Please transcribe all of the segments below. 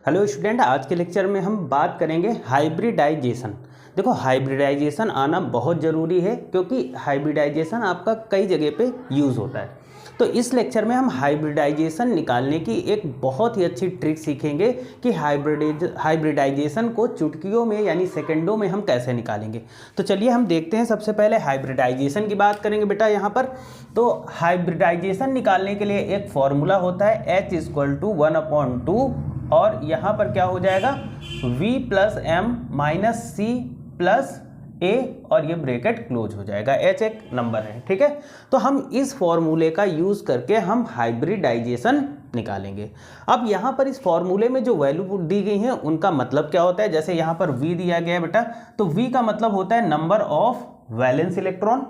Hello student, आज के lecture में हम बात करेंगे हाइब्रिडाइजेशन। देखो, हाइब्रिडाइजेशन आना बहुत ज़रूरी है क्योंकि हाइब्रिडाइजेशन आपका कई जगह पे यूज़ होता है। तो इस लेक्चर में हम हाइब्रिडाइजेशन निकालने की एक बहुत ही अच्छी ट्रिक सीखेंगे कि हाइब्रिडाइजेशन को चुटकियों में यानी सेकंडों में हम कैसे निकालेंगे। तो चलिए हम देखते हैं। सबसे पहले हाइब्रिडाइजेशन की बात करेंगे बेटा यहाँ पर। तो हाइब्रिडाइजेशन निकालने के लिए एक फॉर्मूला होता है H = 1/2 और यहाँ पर क्या हो जाएगा V + M - C + A और ये ब्रैकेट क्लोज हो जाएगा। H एक नंबर है, ठीक है। तो हम इस फॉर्मूले का यूज़ करके हम हाइब्रिडाइजेशन निकालेंगे। अब यहाँ पर इस फॉर्मूले में जो वैल्यू दी गई हैं उनका मतलब क्या होता है। जैसे यहाँ पर V दिया गया है बेटा, तो V का मतलब होता है number of valence electron.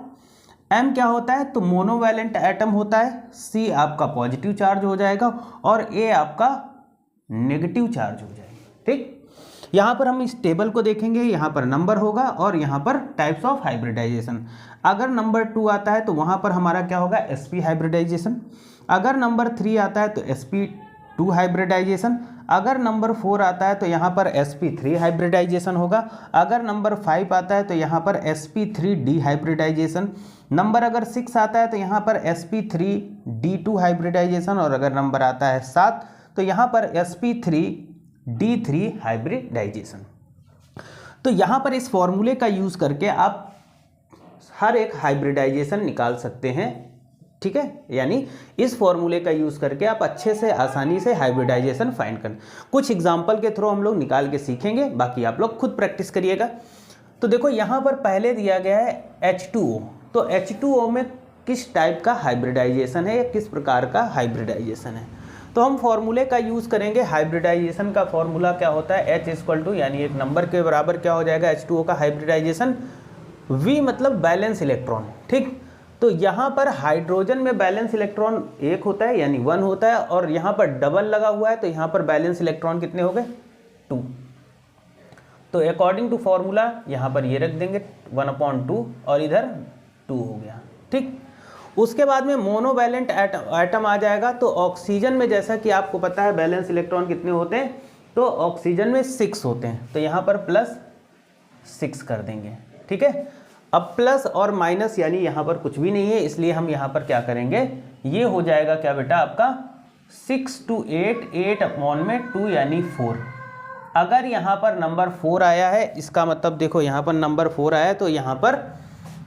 M क्या होता है, तो मोनोवैलेंट एटम होता है। C आपका पॉजिटिव चार्ज हो जाएगा और A आपका नेगेटिव चार्ज हो जाएगा, ठीक। यहाँ पर हम इस टेबल को देखेंगे, यहाँ पर नंबर होगा और यहाँ पर टाइप्स ऑफ हाइब्रिडाइजेशन। अगर नंबर 2 आता है तो वहाँ पर हमारा क्या होगा, sp हाइब्रिडाइजेशन। अगर नंबर 3 आता है तो sp2 हाइब्रिडाइजेशन। अगर नंबर 4 आता है तो यहाँ पर sp3 हाइब्रिडाइजेशन होगा। अगर नंबर 5 आता है तो यहाँ पर sp3d हाइब्रिडाइजेशन। नंबर अगर 6 आता है तो यहाँ पर sp3d2 हाइब्रिडाइजेशन। और अगर नंबर आता है 7 तो यहाँ पर sp3d3 हाइब्रिडाइजेशन। तो यहाँ पर इस फॉर्मूले का यूज़ करके आप हर एक हाइब्रिडाइजेशन निकाल सकते हैं, ठीक है। यानी इस फॉर्मूले का यूज़ करके आप अच्छे से आसानी से हाइब्रिडाइजेशन फाइंड कर कुछ एग्जाम्पल के थ्रू हम लोग निकाल के सीखेंगे, बाकी आप लोग खुद प्रैक्टिस करिएगा। तो देखो यहाँ पर पहले दिया गया है H2O। तो H2O में किस टाइप का हाइब्रिडाइजेशन है या किस प्रकार का हाइब्रिडाइजेशन है, तो हम फॉर्मूले का यूज़ करेंगे। हाइब्रिडाइजेशन का फॉर्मूला क्या होता है, H = यानी एक नंबर के बराबर क्या हो जाएगा H2O का हाइब्रिडाइजेशन। V मतलब बैलेंस इलेक्ट्रॉन, ठीक। तो यहाँ पर हाइड्रोजन में बैलेंस इलेक्ट्रॉन 1 होता है यानी 1 होता है, और यहाँ पर डबल लगा हुआ है तो यहाँ पर बैलेंस इलेक्ट्रॉन कितने हो गए, 2। तो अकॉर्डिंग टू फॉर्मूला यहाँ पर ये रख देंगे 1/2 और इधर 2 हो गया, ठीक। उसके बाद में मोनोवैलेंट एटम आ जाएगा। तो ऑक्सीजन में जैसा कि आपको पता है बैलेंस इलेक्ट्रॉन कितने होते हैं, तो ऑक्सीजन में 6 होते हैं, तो यहाँ पर +6 कर देंगे, ठीक है। अब प्लस और माइनस यानी यहाँ पर कुछ भी नहीं है, इसलिए हम यहाँ पर क्या करेंगे, ये हो जाएगा क्या बेटा आपका 6 to 8, 8/2 यानी 4। अगर यहाँ पर नंबर 4 आया है, इसका मतलब देखो यहाँ पर नंबर 4 आया है तो यहाँ पर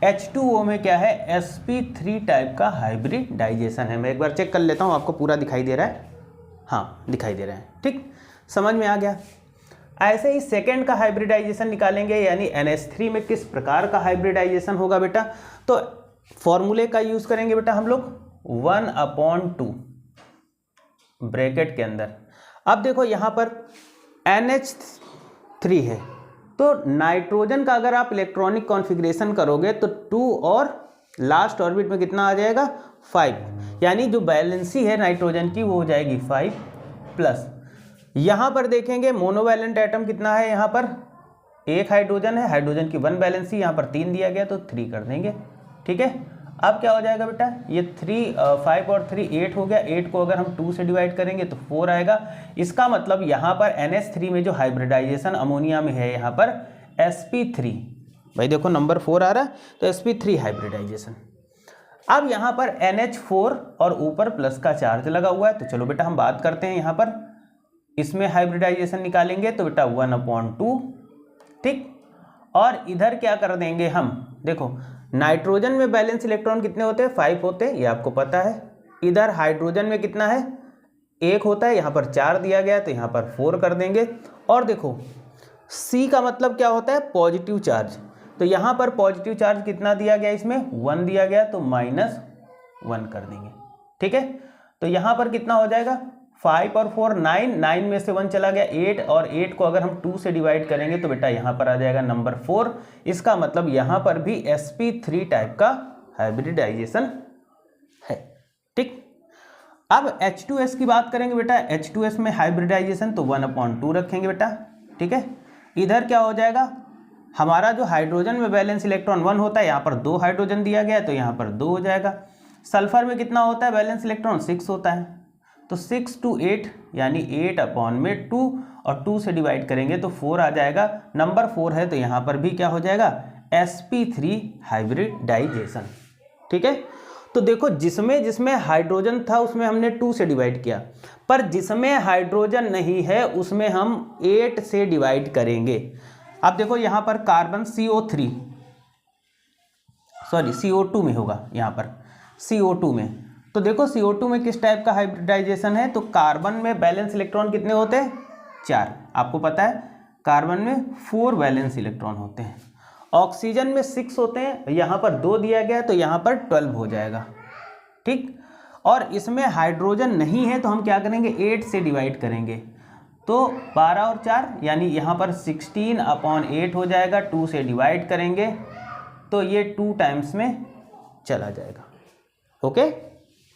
H2O में क्या है, sp3 टाइप का हाइब्रिडाइजेशन है। मैं एक बार चेक कर लेता हूँ, आपको पूरा दिखाई दे रहा है, हाँ दिखाई दे रहा है, ठीक, समझ में आ गया। ऐसे ही सेकेंड का हाइब्रिडाइजेशन निकालेंगे, यानी NH3 में किस प्रकार का हाइब्रिडाइजेशन होगा बेटा। तो फॉर्मूले का यूज करेंगे बेटा हम लोग 1/2 ब्रैकेट के अंदर। अब देखो यहाँ पर NH3 है, तो नाइट्रोजन का अगर आप इलेक्ट्रॉनिक कॉन्फ़िगरेशन करोगे तो 2 और लास्ट ऑर्बिट में कितना आ जाएगा 5, यानी जो बैलेंसी है नाइट्रोजन की वो हो जाएगी 5+। यहाँ पर देखेंगे मोनोवैलेंट एटम कितना है, यहाँ पर 1 हाइड्रोजन है, हाइड्रोजन की 1 बैलेंसी, यहाँ पर 3 दिया गया तो 3 कर देंगे, ठीक है। अब क्या हो जाएगा बेटा, ये 5 और 3 8 हो गया। 8 को अगर हम 2 से डिवाइड करेंगे तो 4 आएगा। इसका मतलब यहाँ पर NH3 में जो हाइब्रिडाइजेशन अमोनिया में है, यहाँ पर sp3, भाई देखो नंबर 4 आ रहा है तो sp3 हाइब्रिडाइजेशन। अब यहाँ पर NH4 और ऊपर प्लस का चार्ज लगा हुआ है, तो चलो बेटा हम बात करते हैं। यहाँ पर इसमें हाइब्रिडाइजेशन निकालेंगे तो बेटा 1/2, ठीक। और इधर क्या कर देंगे हम, देखो नाइट्रोजन में बैलेंस इलेक्ट्रॉन कितने होते हैं, 5 होते हैं, ये आपको पता है। इधर हाइड्रोजन में कितना है, 1 होता है, यहाँ पर 4 दिया गया तो यहाँ पर 4 कर देंगे। और देखो C का मतलब क्या होता है, पॉजिटिव चार्ज, तो यहाँ पर पॉजिटिव चार्ज कितना दिया गया, इसमें 1 दिया गया तो -1 कर देंगे, ठीक है। तो यहाँ पर कितना हो जाएगा 5 और 4 9, 9 में से 1 चला गया 8, और 8 को अगर हम 2 से डिवाइड करेंगे तो बेटा यहाँ पर आ जाएगा नंबर 4। इसका मतलब यहाँ पर भी sp3 टाइप का हाइब्रिडाइजेशन है, ठीक। अब H2S की बात करेंगे बेटा। H2S में हाइब्रिडाइजेशन तो 1/2 रखेंगे बेटा, ठीक है। इधर क्या हो जाएगा, हमारा जो हाइड्रोजन में बैलेंस इलेक्ट्रॉन 1 होता है, यहाँ पर 2 हाइड्रोजन दिया गया तो यहाँ पर 2 हो जाएगा। सल्फर में कितना होता है बैलेंस इलेक्ट्रॉन, 6 होता है, तो 6 to 8 यानी 8 अपॉन में 2 और 2 से डिवाइड करेंगे तो 4 आ जाएगा। नंबर 4 है तो यहाँ पर भी क्या हो जाएगा, sp3 हाइब्रिडाइजेशन। ठीक है, तो देखो जिसमें जिसमें हाइड्रोजन था उसमें हमने 2 से डिवाइड किया, पर जिसमें हाइड्रोजन नहीं है उसमें हम 8 से डिवाइड करेंगे। अब देखो यहाँ पर कार्बन CO2 में होगा, यहाँ पर CO2 में। तो देखो CO2 में किस टाइप का हाइब्रिडाइजेशन है, तो कार्बन में बैलेंस इलेक्ट्रॉन कितने होते हैं, 4। आपको पता है कार्बन में 4 वैलेंस इलेक्ट्रॉन होते हैं। ऑक्सीजन में 6 होते हैं, यहाँ पर 2 दिया गया है तो यहाँ पर 12 हो जाएगा। ठीक, और इसमें हाइड्रोजन नहीं है तो हम क्या करेंगे, 8 से डिवाइड करेंगे तो 12 और 4 यानी यहाँ पर 16 अपॉन 8 हो जाएगा। 2 से डिवाइड करेंगे तो ये 2 टाइम्स में चला जाएगा। ओके।